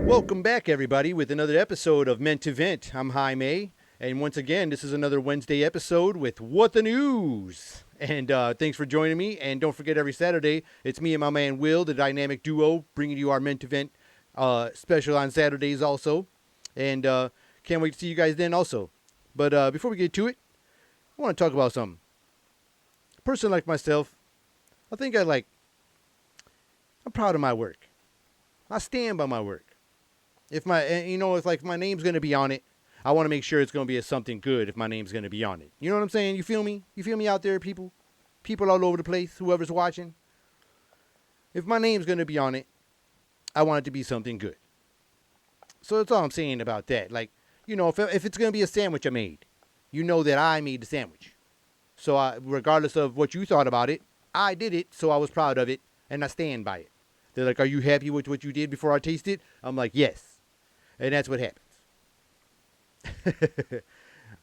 Welcome back, everybody, with another episode of Meant to Vent. I'm Jaime, and once again, this is another Wednesday episode with What the News. And thanks for joining me. And don't forget, every Saturday, it's me and my man Will, the dynamic duo, bringing you our Meant to Vent special on Saturdays also. And can't wait to see you guys then also. But before we get to it, I want to talk about something. A person like myself, I think I'm proud of my work. I stand by my work. If my name's gonna be on it, I want to make sure it's gonna be something good. If my name's gonna be on it, you know what I'm saying? You feel me? You feel me out there, people? People all over the place. Whoever's watching. If my name's gonna be on it, I want it to be something good. So that's all I'm saying about that. Like, if it's gonna be a sandwich I made, you know that I made the sandwich. So regardless of what you thought about it, I did it. So I was proud of it, and I stand by it. They're like, "Are you happy with what you did before I taste it?" I'm like, "Yes." And that's what happens.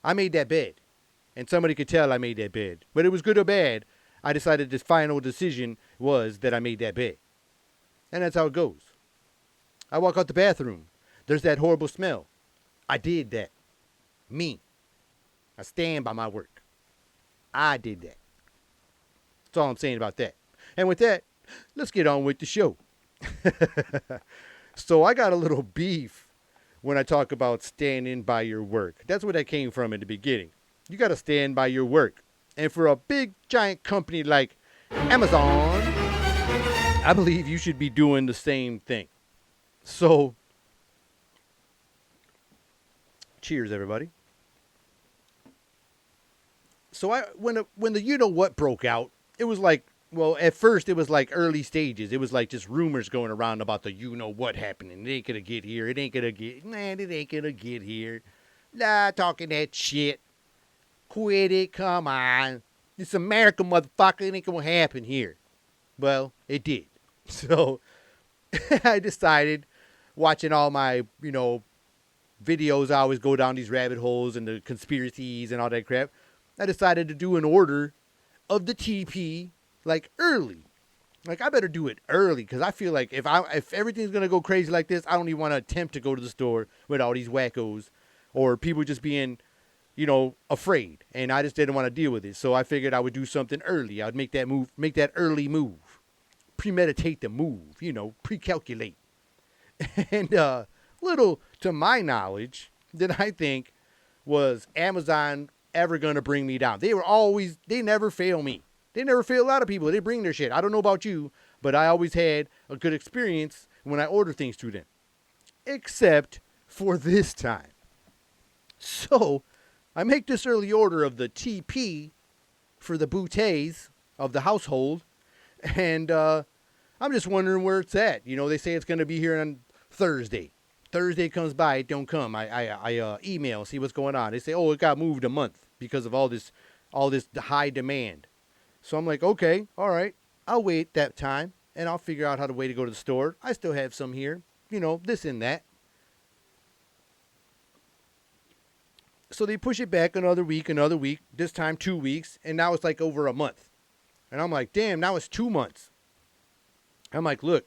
I made that bed. And somebody could tell I made that bed. Whether it was good or bad, I decided the final decision was that I made that bed. And that's how it goes. I walk out the bathroom. There's that horrible smell. I did that. Me. I stand by my work. I did that. That's all I'm saying about that. And with that, let's get on with the show. So I got a little beef when I talk about standing by your work. That's where that came from in the beginning. You got to stand by your work. And for a big, giant company like Amazon, I believe you should be doing the same thing. So, cheers, everybody. So when the you know what broke out, it was like, well, at first it was like early stages. It was like just rumors going around about the you know what happening. It ain't gonna get here. It ain't gonna get here. Nah, talking that shit. Quit it. Come on. It's America, motherfucker. It ain't gonna happen here. Well, it did. So I decided, watching all my, videos, I always go down these rabbit holes and the conspiracies and all that crap. I decided to do an order of the TP like early. Like, I better do it early because I feel like if everything's going to go crazy like this, I don't even want to attempt to go to the store with all these wackos or people just being, afraid. And I just didn't want to deal with it. So I figured I would do something early. I'd make that early move. Premeditate the move, pre-calculate. And little to my knowledge that I think was Amazon ever going to bring me down. They never fail me. They never fail a lot of people. They bring their shit. I don't know about you, but I always had a good experience when I order things through them. Except for this time. So, I make this early order of the TP for the bouteilles of the household. And I'm just wondering where it's at. They say it's going to be here on Thursday. Thursday comes by, it don't come. I email, see what's going on. They say, oh, it got moved a month because of all this high demand. So I'm like, okay, all right, I'll wait that time, and I'll figure out how to way to go to the store. I still have some here, this and that. So they push it back another week, this time 2 weeks, and now it's like over a month. And I'm like, damn, now it's 2 months. I'm like, look,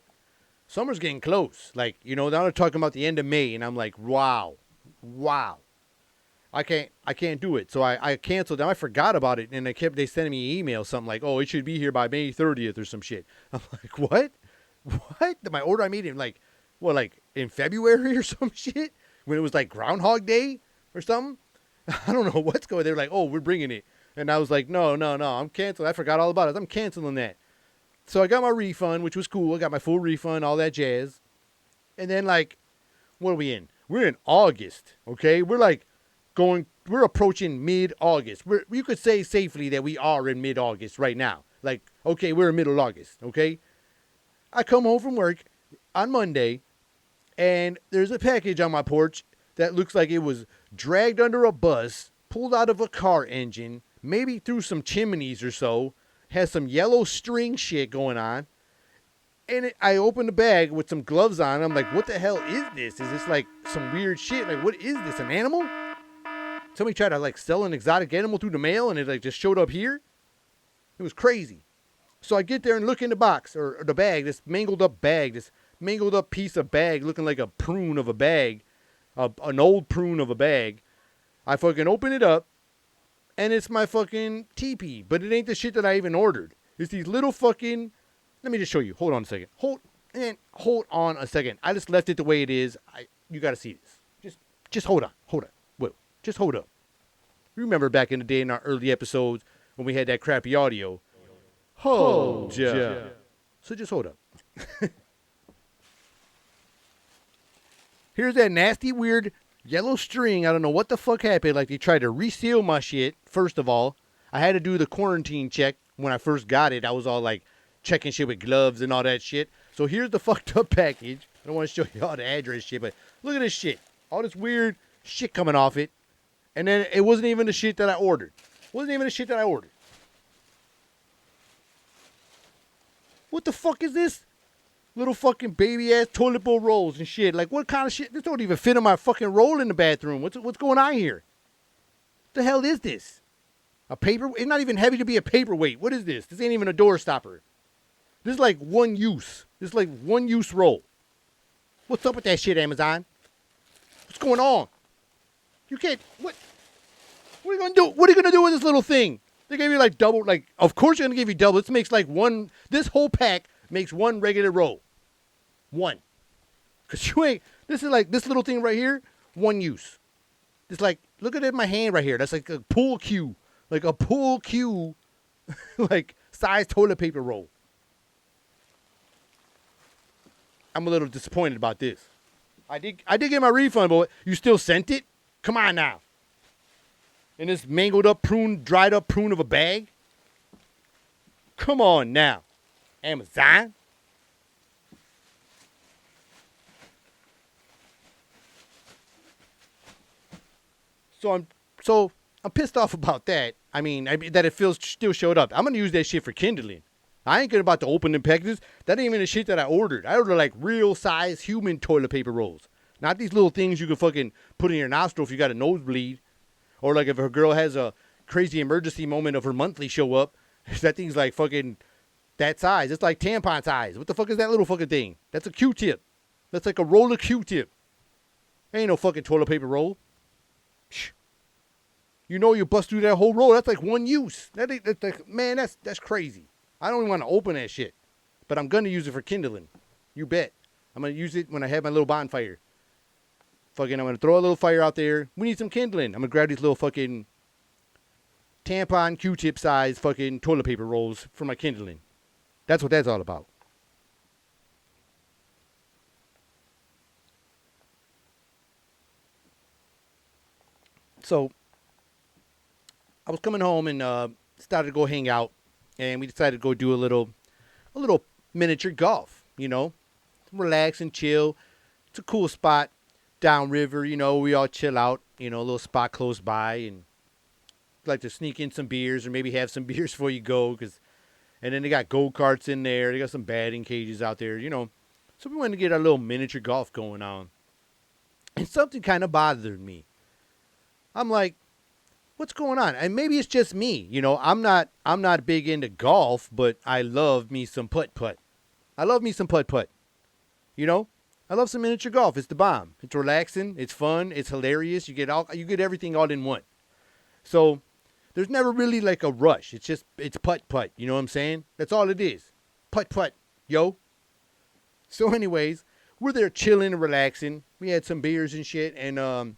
summer's getting close. Like, now they're talking about the end of May, and I'm like, wow. I can't do it. So I canceled them. I forgot about it, and they sending me emails, something like, oh, it should be here by May 30th or some shit. I'm like, what? My order I made in in February or some shit? When it was like Groundhog Day or something? I don't know what's going on. They're like, oh, we're bringing it. And I was like, no, I'm canceling. I forgot all about it. I'm canceling that. So I got my refund, which was cool. I got my full refund, all that jazz. And then, what are we in? We're in August, okay? We're approaching mid-August. You could say safely that we are in mid-August right now. Like, okay, we're in middle August, okay? I come home from work on Monday, and there's a package on my porch that looks like it was dragged under a bus, pulled out of a car engine, maybe through some chimneys or so, has some yellow string shit going on. And I opened the bag with some gloves on. I'm like, what the hell is this? Is this like some weird shit? Like, what is this, an animal? Somebody tried to sell an exotic animal through the mail and it just showed up here. It was crazy. So I get there and look in the box or the bag, this mangled up bag, this mangled up piece of bag looking like a prune of a bag, an old prune of a bag. I fucking open it up, and it's my fucking teepee, but it ain't the shit that I even ordered. It's these little fucking, let me just show you. Hold on a second. Hold on a second. I just left it the way it is. You got to see this. Just hold on. Wait, just hold up. You remember back in the day in our early episodes when we had that crappy audio? Hold ya. So just hold up. Here's that nasty, weird yellow string. I don't know what the fuck happened. Like, they tried to reseal my shit, first of all. I had to do the quarantine check when I first got it. I was all like checking shit with gloves and all that shit. So here's the fucked up package. I don't want to show you all the address shit, but look at this shit. All this weird shit coming off it. And then it wasn't even the shit that I ordered. What the fuck is this? Little fucking baby ass toilet bowl rolls and shit. Like, what kind of shit? This don't even fit in my fucking roll in the bathroom. What's going on here? What the hell is this? A paper? It's not even heavy to be a paperweight. What is this? This ain't even a door stopper. This is like one use. This is like one use roll. What's up with that shit, Amazon? What's going on? You can't. What are you gonna do? What are you gonna do with this little thing? They gave you like double. Like, of course you're gonna give you double. This makes like one. This whole pack makes one regular roll. One. Cause you ain't. This is like this little thing right here. One use. It's like, look at it in my hand right here. That's like a pool cue. Like a pool cue. Like size toilet paper roll. I'm a little disappointed about this. I did get my refund, but you still sent it? Come on now. In this mangled up prune, dried up prune of a bag? Come on now. Amazon? So I'm pissed off about that. I mean that it still showed up. I'm gonna use that shit for kindling. I ain't about to open them packages. That ain't even the shit that I ordered. I ordered like real size human toilet paper rolls. Not these little things you can fucking put in your nostril if you got a nosebleed. Or like if a girl has a crazy emergency moment of her monthly show up. That thing's like fucking that size. It's like tampon size. What the fuck is that little fucking thing? That's a Q-tip. That's like a roll of Q-tip. Ain't no fucking toilet paper roll. Shh. You know you bust through that whole roll. That's like one use. Man, that's crazy. I don't even want to open that shit. But I'm going to use it for kindling. You bet. I'm going to use it when I have my little bonfire. Fucking, I'm going to throw a little fire out there. We need some kindling. I'm going to grab these little fucking tampon Q-tip size fucking toilet paper rolls for my kindling. That's what that's all about. So, I was coming home and started to go hang out. And we decided to go do a little miniature golf, you know. Relax and chill. It's a cool spot downriver, you know. We all chill out, you know, a little spot close by. And like to sneak in some beers or maybe have some beers before you go. And then they got go-karts in there. They got some batting cages out there, you know. So we wanted to get our little miniature golf going on. And something kind of bothered me. I'm like, what's going on? And maybe it's just me. You know, I'm not big into golf, but I love me some putt-putt. I love me some putt-putt. You know? I love some miniature golf. It's the bomb. It's relaxing. It's fun. It's hilarious. You get everything all in one. So there's never really like a rush. It's putt-putt. You know what I'm saying? That's all it is. Putt-putt. Yo. So anyways, we're there chilling and relaxing. We had some beers and shit and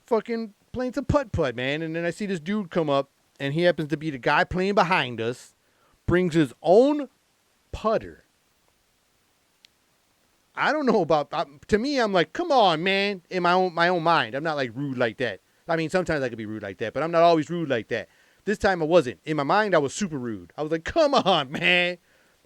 fucking playing some putt-putt, man. And then I see this dude come up, and he happens to be the guy playing behind us, brings his own putter. I don't know about, to me, I'm like, come on, man, in my own mind. I'm not like rude like that. I mean, sometimes I could be rude like that, but I'm not always rude like that. This time I wasn't. In my mind, I was super rude. I was like, come on, man.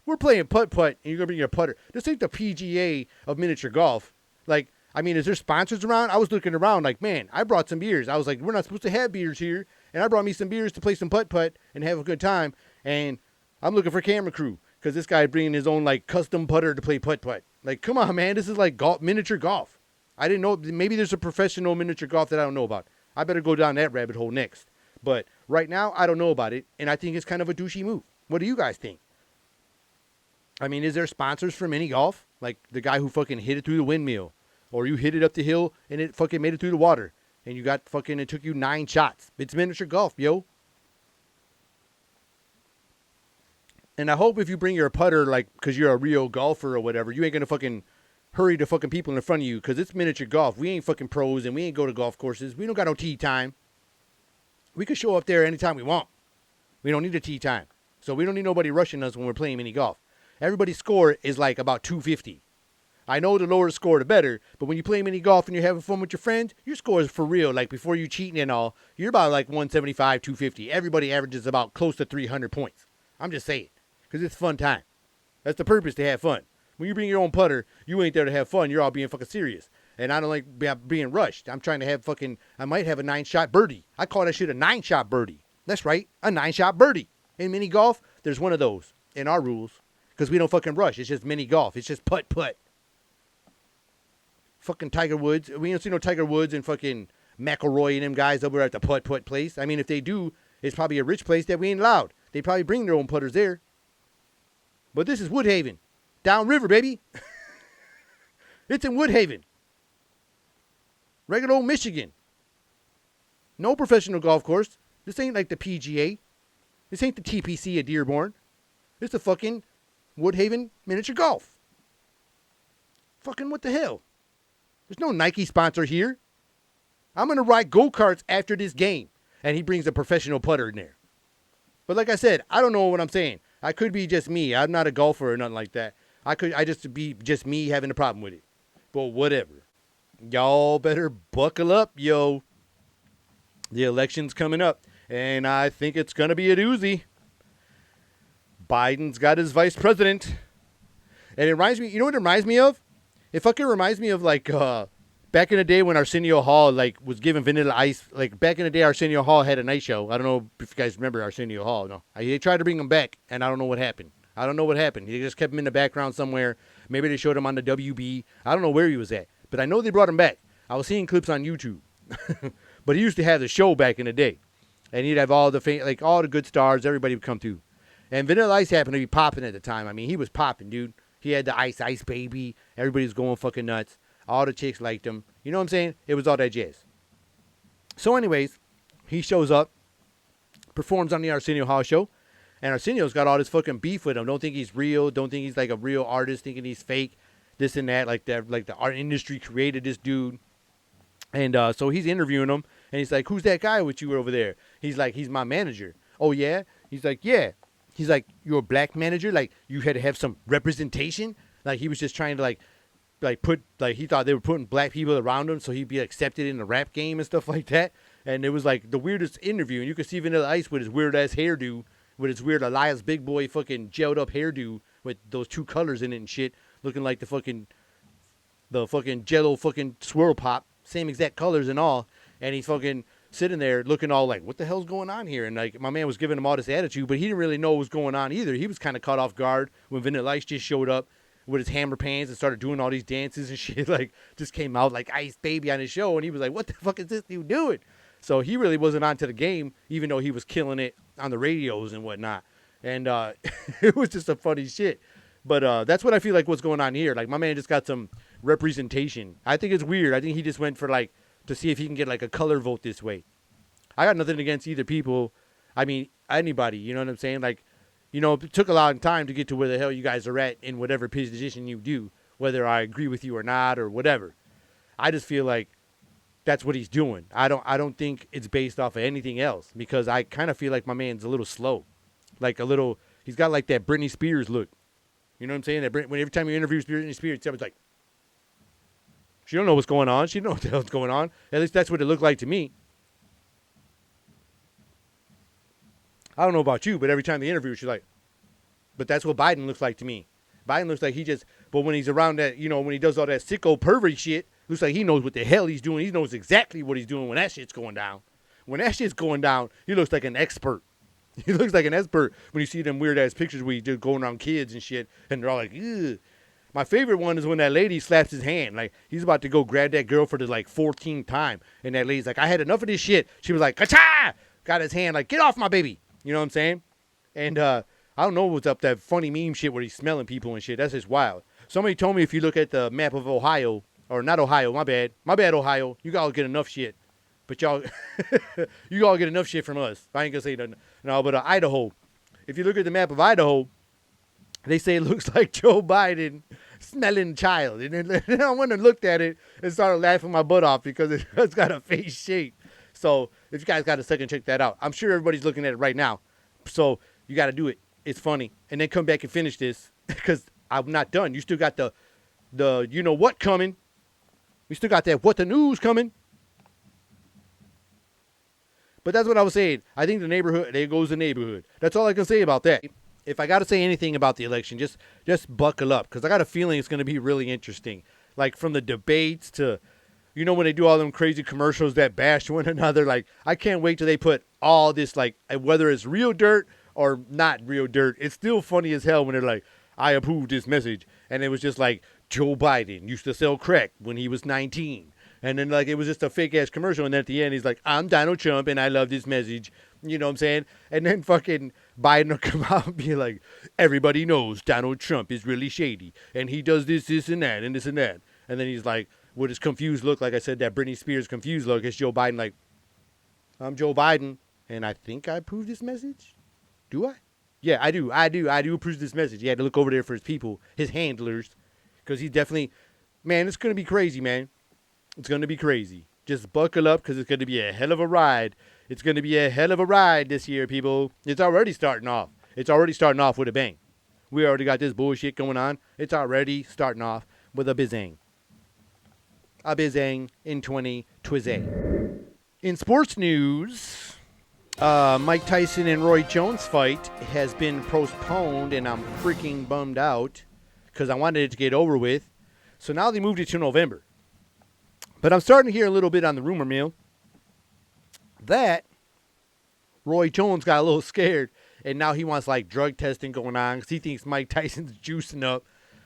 We're playing putt-putt, and you're going to bring your putter. This ain't the PGA of miniature golf. Like, I mean, is there sponsors around? I was looking around like, man, I brought some beers. I was like, we're not supposed to have beers here. And I brought me some beers to play some putt-putt and have a good time. And I'm looking for camera crew because this guy bringing his own, like, custom putter to play putt-putt. Like, come on, man. This is like miniature golf. I didn't know. Maybe there's a professional miniature golf that I don't know about. I better go down that rabbit hole next. But right now, I don't know about it. And I think it's kind of a douchey move. What do you guys think? I mean, is there sponsors for mini golf? Like the guy who fucking hit it through the windmill, or you hit it up the hill and it fucking made it through the water, and you got fucking, it took you 9 shots. It's miniature golf, yo. And I hope if you bring your putter, like, because you're a real golfer or whatever, you ain't gonna fucking hurry the fucking people in front of you, because it's miniature golf. We ain't fucking pros, and we ain't go to golf courses. We don't got no tee time. We can show up there anytime we want. We don't need a tee time. So we don't need nobody rushing us when we're playing mini golf. Everybody's score is like about 250. I know the lower the score, the better, but when you play mini golf and you're having fun with your friends, your score is for real. Like before you cheating and all, you're about like 175, 250. Everybody averages about close to 300 points. I'm just saying, because it's fun time. That's the purpose, to have fun. When you bring your own putter, you ain't there to have fun. You're all being fucking serious. And I don't like being rushed. I'm trying to have fucking, I might have a 9-shot birdie. I call that shit a 9-shot birdie. That's right, a 9-shot birdie. In mini golf, there's one of those in our rules. Because we don't fucking rush. It's just mini golf. It's just putt-putt. Fucking Tiger Woods. We don't see no Tiger Woods and fucking McElroy and them guys over at the putt-putt place. I mean, if they do, it's probably a rich place that we ain't allowed. They probably bring their own putters there. But this is Woodhaven. Downriver, baby. It's in Woodhaven. Regular old Michigan. No professional golf course. This ain't like the PGA. This ain't the TPC at Dearborn. It's the fucking Woodhaven Miniature Golf. Fucking what the hell? There's no Nike sponsor here. I'm going to ride go-karts after this game. And he brings a professional putter in there. But like I said, I don't know what I'm saying. I could be just me. I'm not a golfer or nothing like that. I just be just me having a problem with it. But whatever. Y'all better buckle up, yo. The election's coming up. And I think it's going to be a doozy. Biden's got his vice president. And it reminds me, you know what it reminds me of? It fucking reminds me of like back in the day when Arsenio Hall like was giving Vanilla Ice. Like back in the day, Arsenio Hall had a night show. I don't know if you guys remember Arsenio Hall. No, they tried to bring him back, and I don't know what happened. They just kept him in the background somewhere. Maybe they showed him on the WB. I don't know where he was at, but I know they brought him back. I was seeing clips on YouTube. But he used to have the show back in the day, and he'd have all the good stars. Everybody would come through. And Vanilla Ice happened to be popping at the time. I mean, he was popping, dude. He had the Ice Baby. Everybody was going fucking nuts. All the chicks liked him. You know what I'm saying? It was all that jazz. So anyways, he shows up, performs on the Arsenio Hall show, and Arsenio's got all this fucking beef with him. Don't think he's real. Don't think he's like a real artist. Thinking he's fake. This and that. Like the art industry created this dude. And so he's interviewing him, and he's like, "Who's that guy with you over there?" He's like, "He's my manager." "Oh yeah?" He's like, "Yeah." He's like, "You're a black manager? Like you had to have some representation?" Like he was just trying to like put like he thought they were putting black people around him so he'd be accepted in the rap game and stuff like that. And it was like the weirdest interview. And you could see Vanilla Ice with his weird ass hairdo, with his weird Elias Big Boy fucking gelled up hairdo with those 2 colors in it and shit, looking like the fucking Jello fucking swirl pop, same exact colors and all. And he's fucking sitting there looking all like, what the hell's going on here? And like my man was giving him all this attitude, but he didn't really know what was going on either. He was kind of caught off guard when Vanilla Ice just showed up with his hammer pants and started doing all these dances and shit. Like just came out like Ice Baby on his show, and he was like, what the fuck is this dude doing? So he really wasn't onto the game, even though he was killing it on the radios and whatnot. And it was just a funny shit. But that's what I feel like what's going on here. Like my man just got some representation. I think it's weird. I think he just went for like to see if he can get like a color vote this way. I got nothing against either people. I mean, anybody, you know what I'm saying? Like, you know, it took a long time to get to where the hell you guys are at in whatever position you do, whether I agree with you or not or whatever. I just feel like that's what he's doing. I don't think it's based off of anything else, because I kind of feel like my man's a little slow. Like he's got like that Britney Spears look. You know what I'm saying? That when every time you interview Britney Spears, it's like, she don't know what's going on. She don't know what the hell's going on. At least that's what it looked like to me. I don't know about you, but every time they interview, she's like, but that's what Biden looks like to me. Biden looks like but when he's around that, you know, when he does all that sicko pervert shit, looks like he knows what the hell he's doing. He knows exactly what he's doing when that shit's going down. When that shit's going down, he looks like an expert. He looks like an expert when you see them weird-ass pictures where he's just going around kids and shit, and they're all like, ugh. My favorite one is when that lady slaps his hand. Like, he's about to go grab that girl for the, 14th time. And that lady's like, I had enough of this shit. She was like, ka-cha! Got his hand like, get off my baby. You know what I'm saying? And I I don't know what's up, that funny meme shit where he's smelling people and shit. That's just wild. Somebody told me if you look at the map of Ohio, or not Ohio, my bad, Ohio, you all get enough shit. But y'all, you all get enough shit from us. I ain't gonna say nothing. No, but Idaho. If you look at the map of Idaho, they say it looks like Joe Biden smelling child. And then I went and looked at it and started laughing my butt off because it's got a face shape. So if you guys got a second, check that out. I'm sure everybody's looking at it right now. So you got to do it. It's funny. And then come back and finish this because I'm not done. You still got the you know what coming. We still got that what the news coming. But that's what I was saying. I think the neighborhood, there goes the neighborhood. That's all I can say about that. If I got to say anything about the election, just buckle up because I got a feeling it's going to be really interesting. Like from the debates to, you know, when they do all them crazy commercials that bash one another. Like, I can't wait till they put all this, like, whether it's real dirt or not real dirt. It's still funny as hell when they're like, I approve this message. And it was just like, Joe Biden used to sell crack when he was 19. And then, like, it was just a fake-ass commercial. And then at the end, he's like, I'm Donald Trump, and I love this message. You know what I'm saying? And then fucking Biden will come out and be like, everybody knows Donald Trump is really shady. And he does this, and that, and this and that. And then he's like, with his confused look, like I said, that Britney Spears confused look, it's Joe Biden like, I'm Joe Biden, and I think I approve this message? Do I? Yeah, I do approve this message. He had to look over there for his people, his handlers, because he definitely, man, it's going to be crazy, man. It's going to be crazy. Just buckle up because it's going to be a hell of a ride. It's going to be a hell of a ride this year, people. It's already starting off. It's already starting off with a bang. We already got this bullshit going on. It's already starting off with a bizang. A bizang in 2020. In sports news, Mike Tyson and Roy Jones fight has been postponed, and I'm freaking bummed out because I wanted it to get over with. So now they moved it to November. But I'm starting to hear a little bit on the rumor mill that Roy Jones got a little scared, and now he wants, like, drug testing going on because he thinks Mike Tyson's juicing up.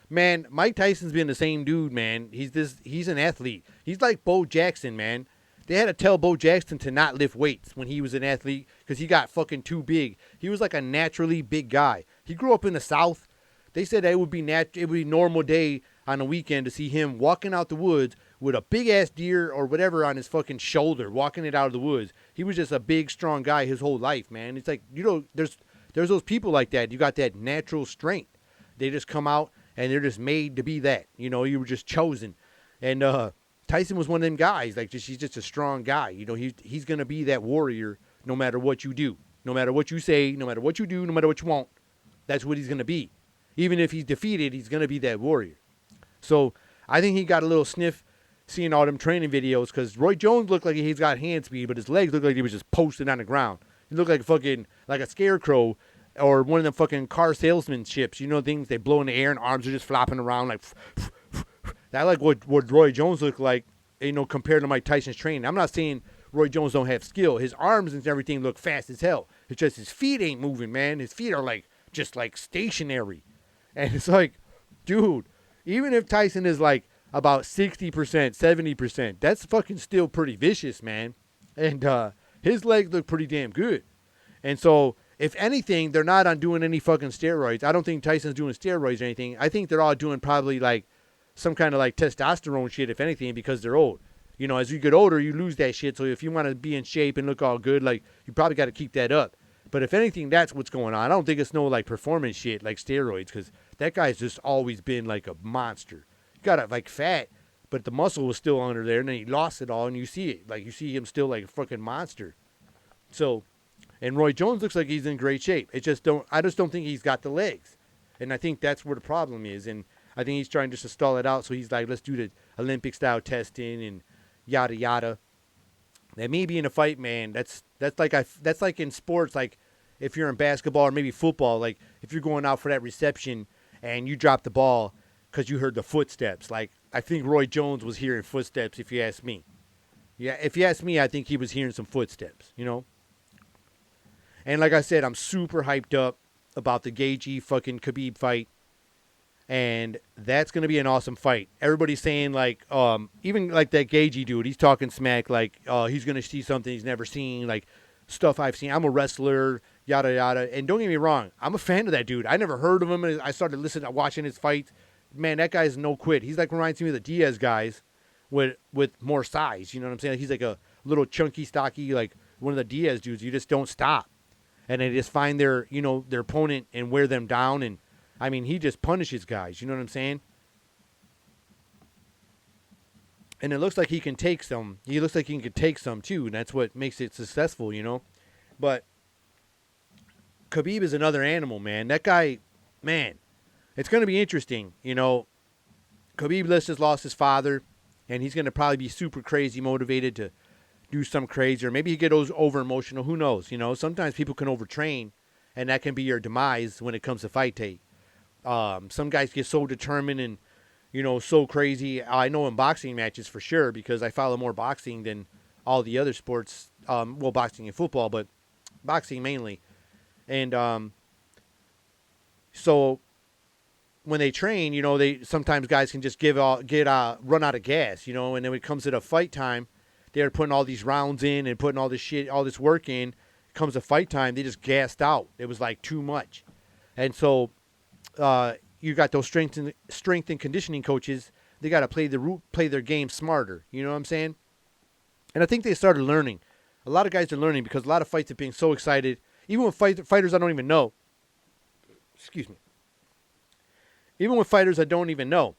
Man, Mike Tyson's been the same dude, man. He's an athlete. He's like Bo Jackson, man. They had to tell Bo Jackson to not lift weights when he was an athlete because he got fucking too big. He was like a naturally big guy. He grew up in the South. They said that it would be a normal day on a weekend to see him walking out the woods with a big-ass deer or whatever on his fucking shoulder, walking it out of the woods. He was just a big, strong guy his whole life, man. It's like, you know, there's those people like that. You got that natural strength. They just come out, and they're just made to be that. You know, you were just chosen. And Tyson was one of them guys. Like, he's just a strong guy. You know, he's going to be that warrior no matter what you do. No matter what you say, no matter what you do, no matter what you want. That's what he's going to be. Even if he's defeated, he's going to be that warrior. So I think he got a little sniff seeing all them training videos because Roy Jones looked like he's got hand speed, but his legs looked like he was just posted on the ground. He looked like like a scarecrow or one of them fucking car salesman ships. You know, things they blow in the air and arms are just flopping around like. I like what Roy Jones looked like, you know, compared to Mike Tyson's training. I'm not saying Roy Jones don't have skill. His arms and everything look fast as hell. It's just his feet ain't moving, man. His feet are just stationary. And it's like, dude, even if Tyson is like about 60%, 70%, that's fucking still pretty vicious, man. And his legs look pretty damn good. And so, if anything, they're not on doing any fucking steroids. I don't think Tyson's doing steroids or anything. I think they're all doing probably like some kind of like testosterone shit, if anything, because they're old. You know, as you get older, you lose that shit. So if you want to be in shape and look all good, like, you probably got to keep that up. But if anything, that's what's going on. I don't think it's no like performance shit like steroids because that guy's just always been like a monster. He got it like fat, but the muscle was still under there, and then he lost it all, and you see it. Like, you see him still like a fucking monster. So, and Roy Jones looks like he's in great shape. I just don't think he's got the legs. And I think that's where the problem is. And I think he's trying just to stall it out. So he's like, let's do the Olympic style testing and yada yada. That may be in a fight, man. That's like in sports, like if you're in basketball or maybe football, like if you're going out for that reception and you drop the ball because you heard the footsteps. Like, I think Roy Jones was hearing footsteps, if you ask me. Yeah, if you ask me, I think he was hearing some footsteps, you know? And like I said, I'm super hyped up about the Gaethje fucking Khabib fight. And that's going to be an awesome fight. Everybody's saying, like, even like that Gaethje dude, he's talking smack, like, he's going to see something he's never seen. Like, stuff I've seen. I'm a wrestler, yada yada. And don't get me wrong, I'm a fan of that dude. I never heard of him, and I started listening, watching his fights. Man, that guy's no quit. He's like reminds me of the Diaz guys with more size. You know what I'm saying? He's like a little chunky, stocky, like one of the Diaz dudes. You just don't stop, and they just find their their opponent and wear them down. And I mean, he just punishes guys. You know what I'm saying? And it looks like he can take some. He looks like he can take some too, and that's what makes it successful, But Khabib is another animal, man. That guy, man, it's going to be interesting. Khabib just lost his father, and he's going to probably be super crazy motivated to do some crazy, or maybe he gets over emotional. Who knows? Sometimes people can overtrain, and that can be your demise when it comes to fight tape. Some guys get so determined and so crazy. I know in boxing matches for sure, because I follow more boxing than all the other sports. Boxing and football, but boxing mainly. And so when they train, they sometimes guys can just run out of gas, and then when it comes to the fight time, they're putting all these rounds in and putting all this shit, all this work in. It comes to fight time, they just gassed out. It was like too much. And so you got those strength and conditioning coaches. They got to play their game smarter. You know what I'm saying? And I think they started learning. A lot of guys are learning, because a lot of fights are being so excited. Even with fighters I don't even know. Excuse me. Even with fighters I don't even know.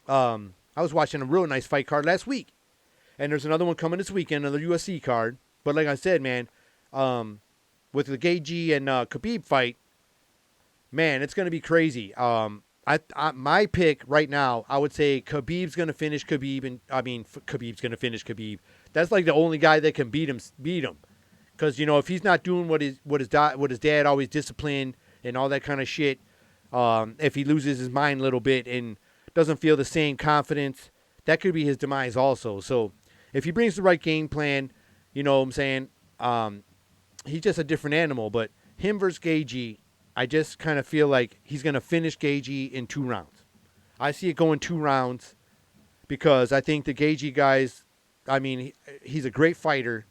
I was watching a real nice fight card last week. And there's another one coming this weekend, another UFC card. But like I said, man, with the Gaethje and Khabib fight, man, it's going to be crazy. My pick right now, I would say Khabib's going to finish Khabib. Khabib's going to finish Khabib. That's like the only guy that can beat him. Because, if he's not doing what his dad always disciplined and all that kind of shit, if he loses his mind a little bit and doesn't feel the same confidence, that could be his demise also. So if he brings the right game plan, you know what I'm saying, he's just a different animal. But him versus Gaethje, I just kind of feel like he's going to finish Gaethje in 2 rounds. I see it going 2 rounds, because I think the Gaethje guys, he's a great fighter,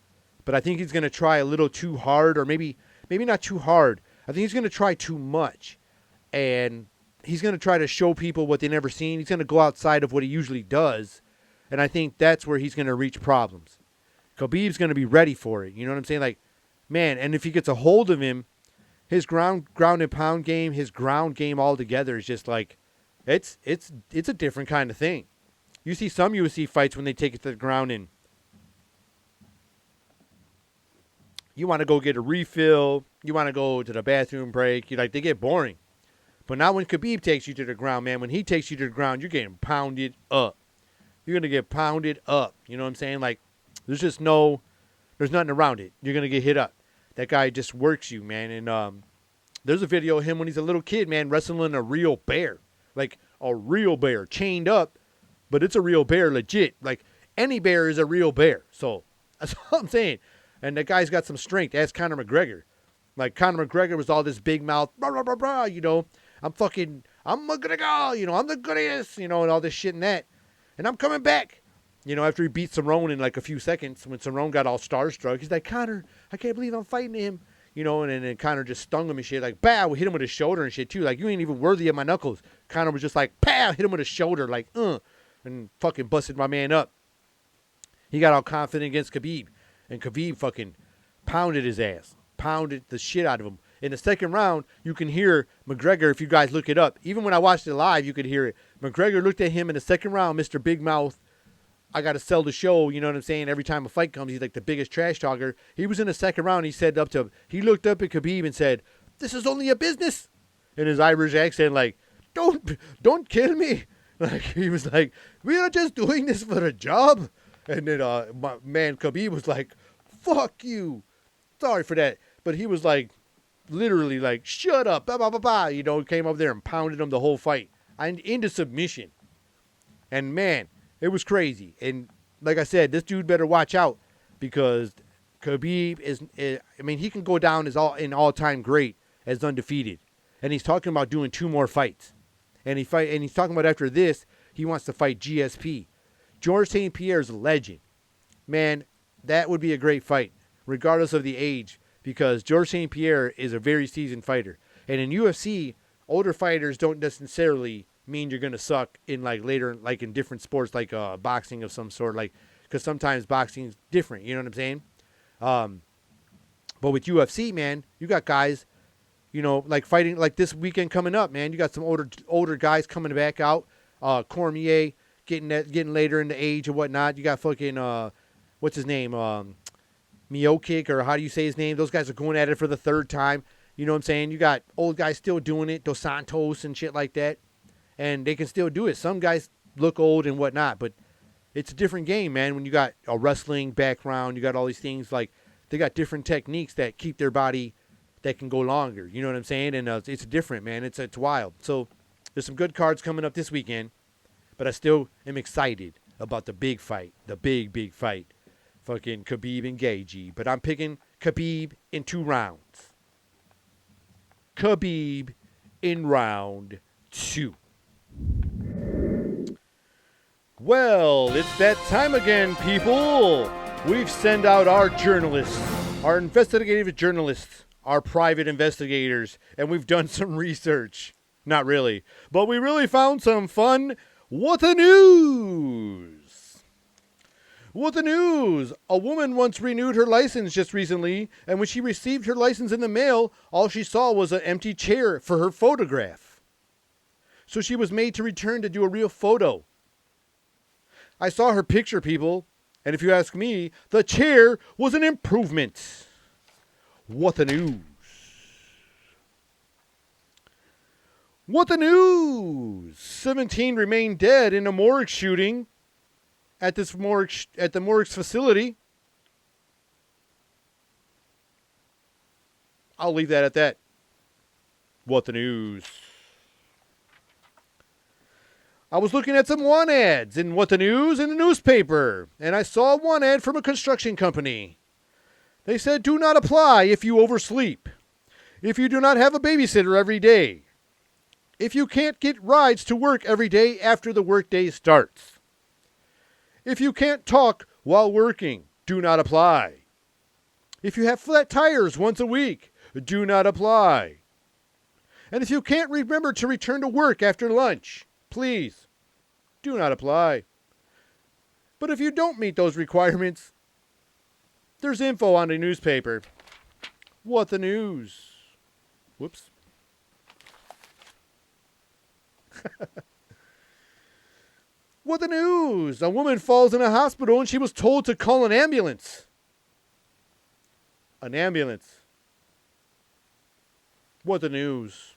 but I think he's going to try a little too hard, or maybe not too hard. I think he's going to try too much, and he's going to try to show people what they've never seen. He's going to go outside of what he usually does, and I think that's where he's going to reach problems. Khabib's going to be ready for it. You know what I'm saying? Like, man, and if he gets a hold of him, his ground and pound game, his ground game altogether is just like, it's a different kind of thing. You see some UFC fights when they take it to the ground and you want to go get a refill, you want to go to the bathroom break, they get boring. But now when Khabib takes you to the ground, man, when he takes you to the ground, you're getting pounded up. You're going to get pounded up. You know what I'm saying? Like, there's nothing around it. You're going to get hit up. That guy just works you, man. And there's a video of him when he's a little kid, man, wrestling a real bear. Like, a real bear, chained up, but it's a real bear, legit. Like, any bear is a real bear. So, that's what I'm saying. And that guy's got some strength. Ask Conor McGregor. Like, Conor McGregor was all this big mouth, blah, blah, blah, blah, I'm gonna go, I'm the goodiest, and all this shit and that. And I'm coming back. After he beat Cerrone in like a few seconds, when Cerrone got all starstruck, he's like, Conor, I can't believe I'm fighting him. And then Conor just stung him and shit, like, pow, hit him with his shoulder and shit too. Like, you ain't even worthy of my knuckles. Conor was just like, pow, hit him with his shoulder, like, and fucking busted my man up. He got all confident against Khabib, and Khabib fucking pounded his ass, pounded the shit out of him. In the second round, you can hear McGregor, if you guys look it up. Even when I watched it live, you could hear it. McGregor looked at him in the second round, Mr. Big Mouth. I got to sell the show, you know what I'm saying? Every time a fight comes, he's like the biggest trash talker. He was in the second round. He looked up at Khabib and said, "This is only a business." In his Irish accent, like, don't kill me. Like, he was like, we are just doing this for a job. And then, my man, Khabib was like, fuck you. Sorry for that. But he was like, literally like, shut up, blah, blah, blah, blah. Came up there and pounded him the whole fight. And into submission. And man, it was crazy. And like I said, this dude better watch out, because Khabib he can go down as all-time great as undefeated. And he's talking about doing 2 more fights. And he's talking about after this, he wants to fight GSP. George St. Pierre is a legend. Man, that would be a great fight. regardless of the age, because George St. Pierre is a very seasoned fighter. And in UFC, older fighters don't necessarily mean you're going to suck in like later, like in different sports, like boxing of some sort, like, because sometimes boxing is different, you know what I'm saying? But with UFC, man, you got guys, you know, like fighting, like this weekend coming up, man, you got some older guys coming back out, Cormier getting later in the age and whatnot. You got fucking, what's his name, Miocic, or how do you say his name? Those guys are going at it for the third time. You know what I'm saying? You got old guys still doing it, Dos Santos and shit like that. And they can still do it. Some guys look old and whatnot, but it's a different game, man. When you got a wrestling background, you got all these things, like they got different techniques that keep their body, that can go longer. You know what I'm saying? And it's different, man. It's wild. So there's some good cards coming up this weekend, but I still am excited about the big fight, the big fight. Fucking Khabib and Gaethje. But I'm picking Khabib in 2 rounds. Khabib in round 2. Well, it's that time again, people. We've sent out our journalists, our investigative journalists, our private investigators, and we've done some research. Not really, but we really found some fun. What the news? What the news? A woman once renewed her license just recently, and when she received her license in the mail, all she saw was an empty chair for her photograph. So she was made to return to do a real photo. I saw her picture, people, and if you ask me, the chair was an improvement. What the news? What the news? 17 remain dead in a morgue shooting at the morgue's facility. I'll leave that at that. What the news? I was looking at some want ads in What the News in the newspaper, and I saw one ad from a construction company. They said, do not apply if you oversleep, if you do not have a babysitter every day, if you can't get rides to work every day after the workday starts, if you can't talk while working, do not apply, if you have flat tires once a week, do not apply, and if you can't remember to return to work after lunch, please, do not apply. But if you don't meet those requirements, there's info on the newspaper. What the news? Whoops. What the news? A woman falls in a hospital and she was told to call an ambulance. An ambulance. What the news?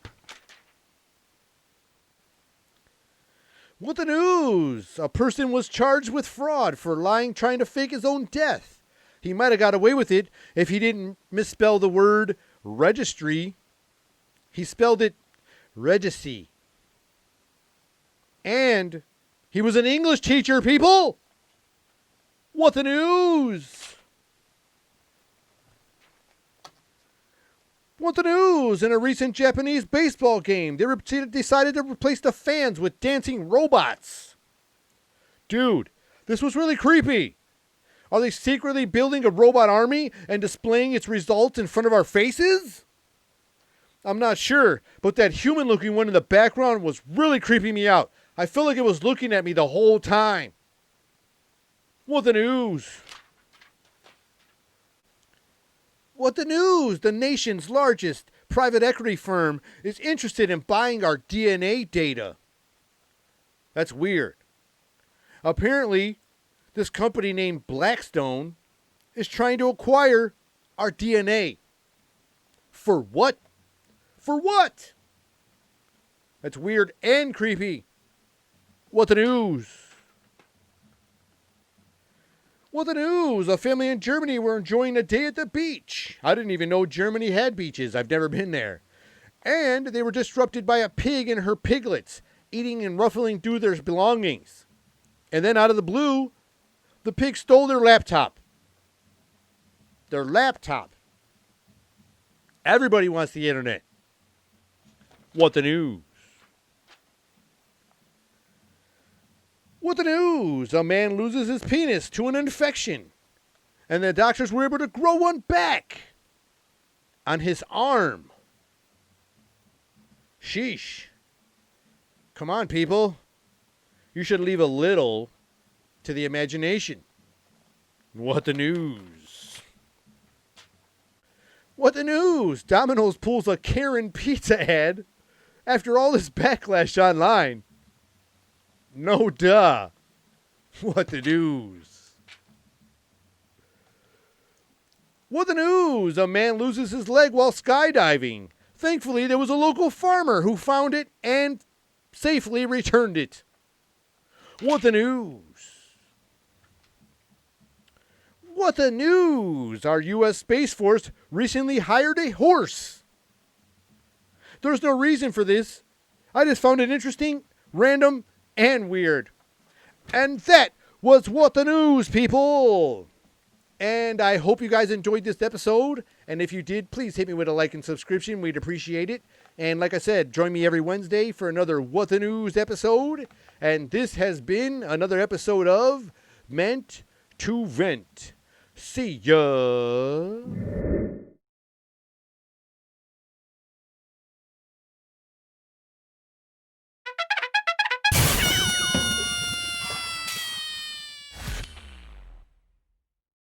What the news? A person was charged with fraud for lying trying to fake his own death. He might have got away with it if he didn't misspell the word registry. He spelled it regicy. And he was an English teacher, people. What the news? What the news? In a recent Japanese baseball game, they decided to replace the fans with dancing robots. Dude, this was really creepy. Are they secretly building a robot army and displaying its results in front of our faces? I'm not sure, but that human-looking one in the background was really creeping me out. I felt like it was looking at me the whole time. What the news? What the news? The nation's largest private equity firm is interested in buying our DNA data. That's weird. Apparently, this company named Blackstone is trying to acquire our DNA. For what? For what? That's weird and creepy. What the news? What the news? A family in Germany were enjoying a day at the beach. I didn't even know Germany had beaches. I've never been there. And they were disrupted by a pig and her piglets, eating and ruffling through their belongings. And then out of the blue, the pig stole their laptop. Their laptop. Everybody wants the internet. What the news? What the news? A man loses his penis to an infection. And the doctors were able to grow one back on his arm. Sheesh. Come on, people. You should leave a little to the imagination. What the news? What the news? Domino's pulls a Karen pizza ad after all this backlash online. No duh. What the news? What the news? A man loses his leg while skydiving. Thankfully, there was a local farmer who found it and safely returned it. What the news? What the news? Our U.S. Space Force recently hired a horse. There's no reason for this. I just found it interesting, random, and weird. And that was What the News, people. And I hope you guys enjoyed this episode. And if you did, please hit me with a like and subscription. We'd appreciate it. And like I said, join me every Wednesday for another What the News episode. And this has been another episode of Meant to Vent. See ya.